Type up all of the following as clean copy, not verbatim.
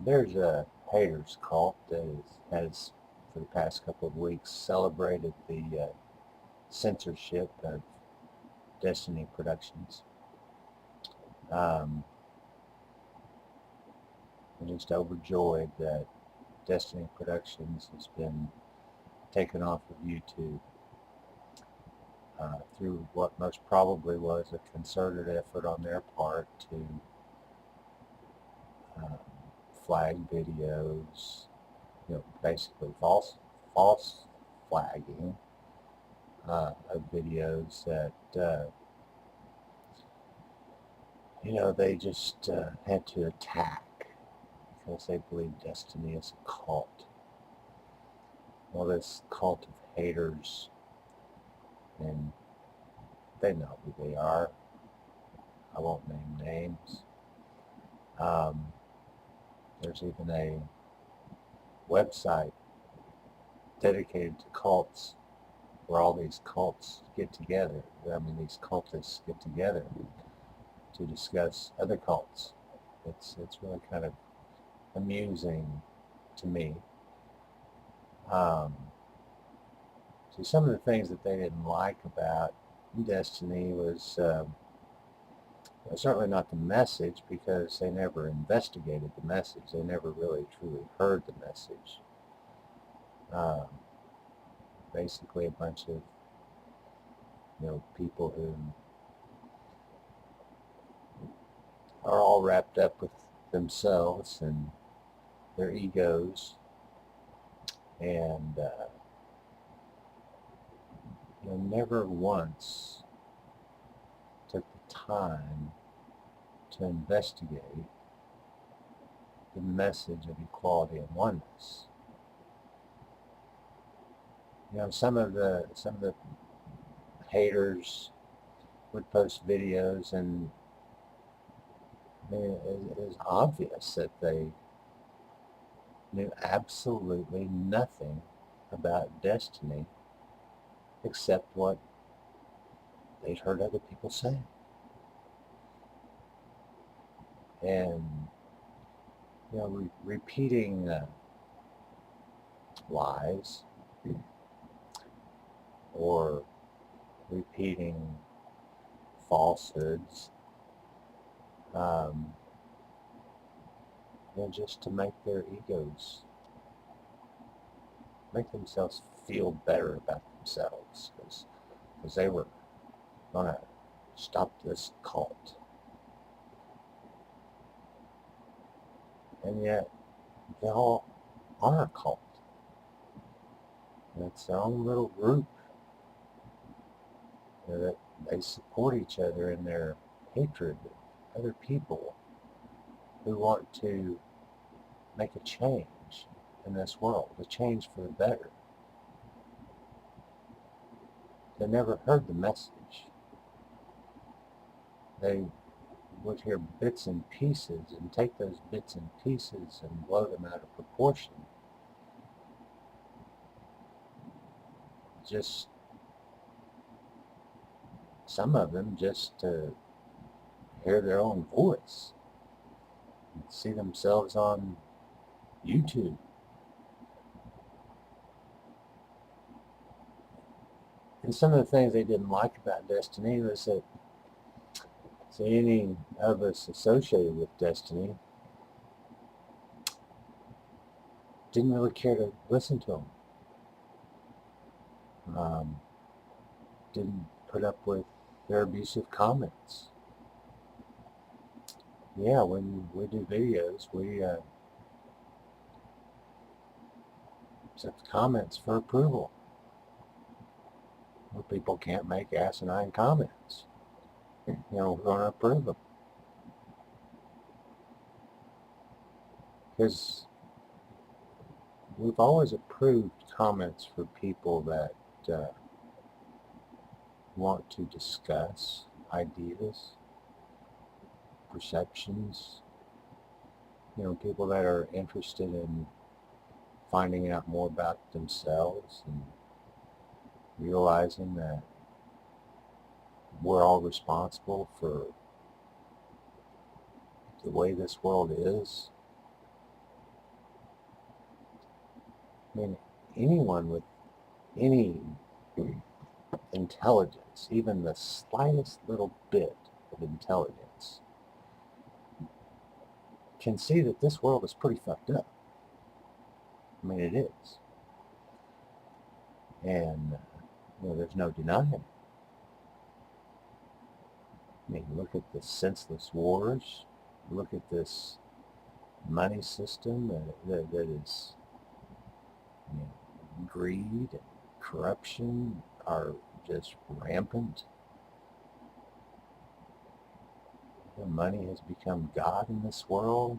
There's a haters cult that has, for the past couple of weeks, celebrated the censorship of Desteni Productions. Um, I'm just overjoyed that Desteni Productions has been taken off of YouTube through what most probably was a concerted effort on their part to um, flag videos, basically false flagging of videos that they just had to attack because they believe Desteni is a cult. Well, this cult of haters, and they know who they are. I won't name names. Um, there's even a website dedicated to cults where all these cults get together. These cultists get together to discuss other cults. It's really kind of amusing to me. See, some of the things that they didn't like about Desteni was certainly not the message, because they never investigated the message. They never really truly heard the message. Basically, a bunch of people who are all wrapped up with themselves and their egos, and never once took the time to investigate the message of equality and oneness. Some of the haters would post videos, and it is obvious that they knew absolutely nothing about Desteni except what they'd heard other people say. And repeating lies or repeating falsehoods, just to make their egos, make themselves feel better about themselves, because they were going to stop this cult. And yet, they all are a cult. And it's their own little group that they support each other in their hatred of other people who want to make a change in this world, a change for the better. They never heard the message. They would hear bits and pieces and take those bits and pieces and blow them out of proportion. Just some of them just to hear their own voice and see themselves on YouTube. And some of the things they didn't like about Desteni was that any of us associated with Desteni didn't really care to listen to them. Didn't put up with their abusive comments. Yeah, when we do videos, we accept comments for approval. Well, people can't make asinine comments. We're going to approve them. Because we've always approved comments for people that want to discuss ideas, perceptions, people that are interested in finding out more about themselves and realizing that we're all responsible for the way this world is, I mean, anyone with any intelligence, even the slightest little bit of intelligence, can see that this world is pretty fucked up. I mean, it is. And, there's no denying it. I mean, look at the senseless wars. Look at this money system that is, greed and corruption are just rampant. Money has become God in this world.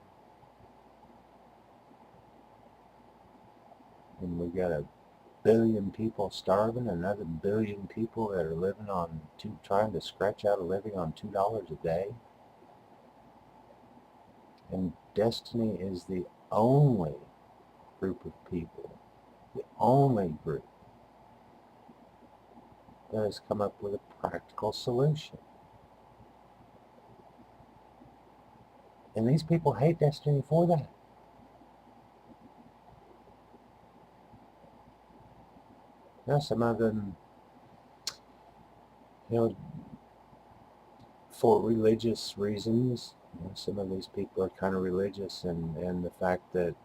And we got a billion people starving, another billion people that are living on trying to scratch out a living on $2 a day. And Destiny is the only group of people, the only group that has come up with a practical solution. And these people hate Destiny for that. Some of them, for religious reasons, some of these people are kind of religious, and the fact that,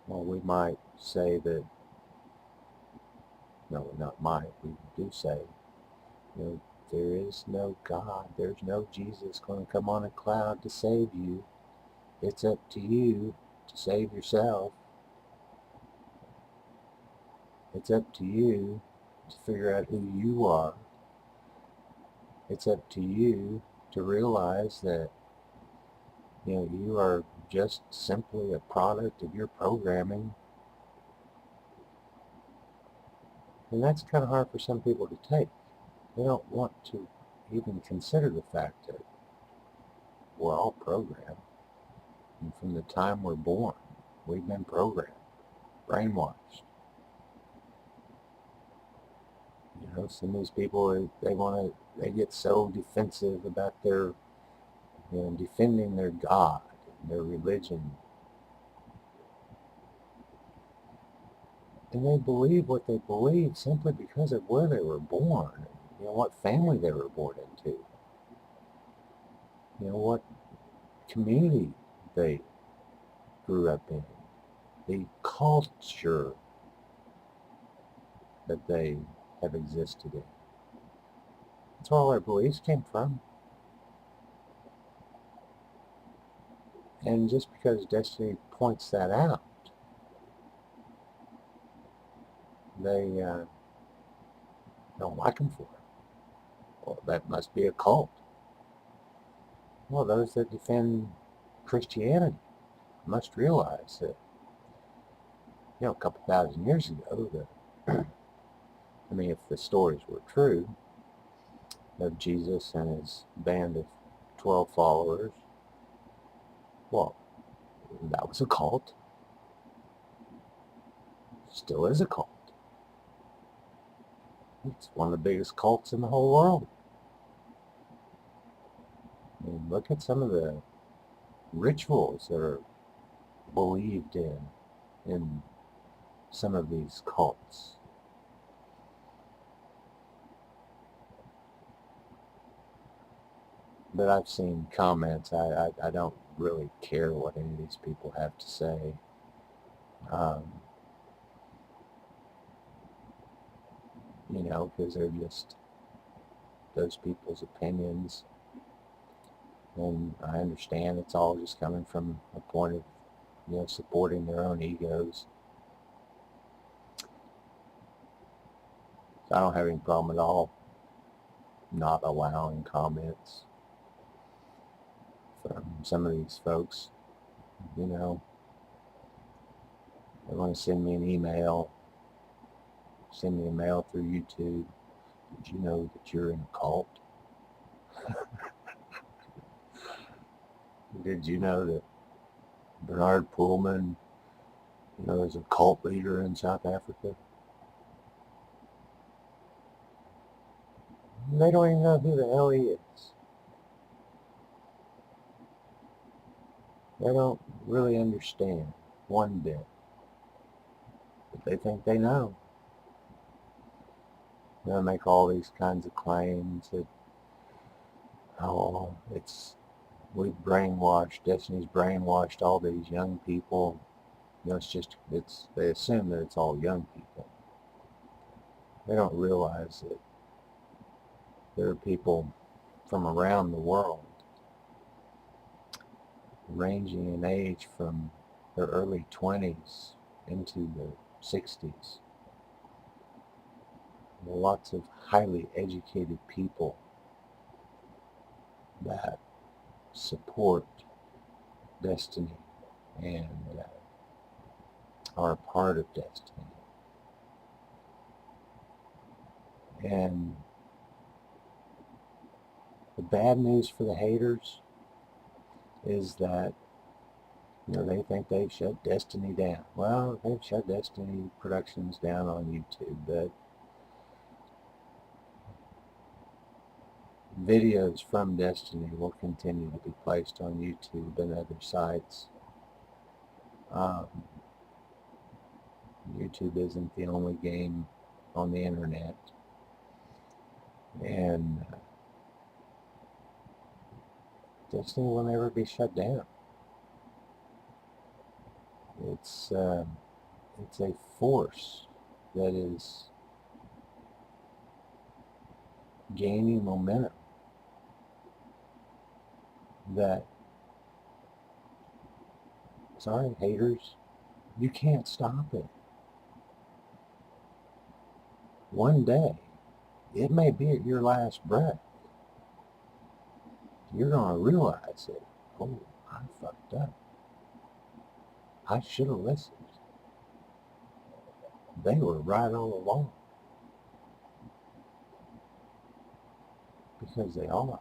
well, we might say that, no, not might, we do say, there is no God, there's no Jesus going to come on a cloud to save you. It's up to you to save yourself. It's up to you to figure out who you are. It's up to you to realize that, you are just simply a product of your programming. And that's kind of hard for some people to take. They don't want to even consider the fact that we're all programmed. And from the time we're born, we've been programmed, brainwashed. Some of these people, they get so defensive about their, defending their God, their religion. And they believe what they believe simply because of where they were born, what family they were born into, what community they grew up in, the culture that they have existed in. That's where all our beliefs came from. And just because Destiny points that out, they don't like him for it. Well, that must be a cult. Well, those that defend Christianity must realize that, a couple thousand years ago, that, if the stories were true of Jesus and his band of 12 followers, well, that was a cult. Still is a cult. It's one of the biggest cults in the whole world. Look at some of the rituals that are believed in some of these cults. But I've seen comments. I don't really care what any of these people have to say. Because they're just those people's opinions. And I understand it's all just coming from a point of, supporting their own egos. So I don't have any problem at all not allowing comments from some of these folks. They want to send me an email, send me a mail through YouTube. Did you know that you're in a cult? Did you know that Bernard Pullman, is a cult leader in South Africa? They don't even know who the hell he is. They don't really understand one bit, but they think they know. They make all these kinds of claims that, oh, we've brainwashed, Destiny's brainwashed all these young people. They assume that it's all young people. They don't realize that there are people from around the world, ranging in age from their early 20s into their 60s. Lots of highly educated people that support Destiny and are a part of Destiny. And the bad news for the haters is that they think they've shut Destiny down. Well, they've shut Destiny Productions down on YouTube, but videos from Destiny will continue to be placed on YouTube and other sites. YouTube isn't the only game on the internet, and Destiny will never be shut down. It's a force that is gaining momentum that, sorry haters, you can't stop it. One day, it may be at your last breath, you're going to realize it. Oh, I fucked up. I should have listened. They were right all along. Because they are.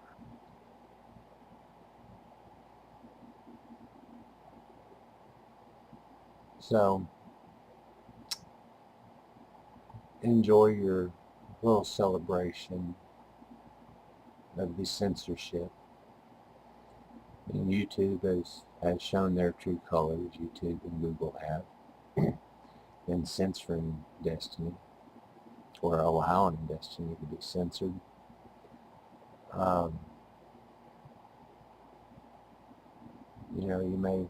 So, enjoy your little celebration of the censorship. And YouTube has shown their true colors, YouTube and Google have, in censoring Destiny, or allowing Destiny to be censored. You may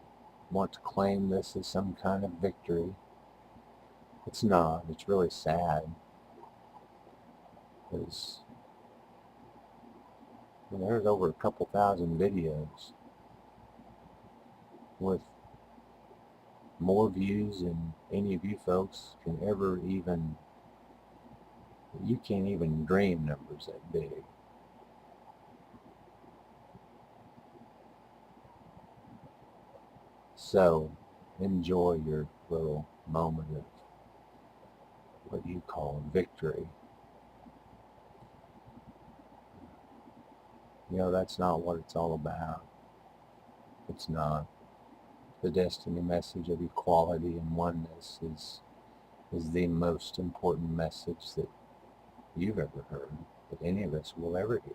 want to claim this as some kind of victory. It's not. It's really sad. Because there's over a couple thousand videos with more views than any of you folks can ever even, you can't even dream numbers that big. So enjoy your little moment of what you call victory. That's not what it's all about. It's not. The Destiny message of equality and oneness is the most important message that you've ever heard, that any of us will ever hear.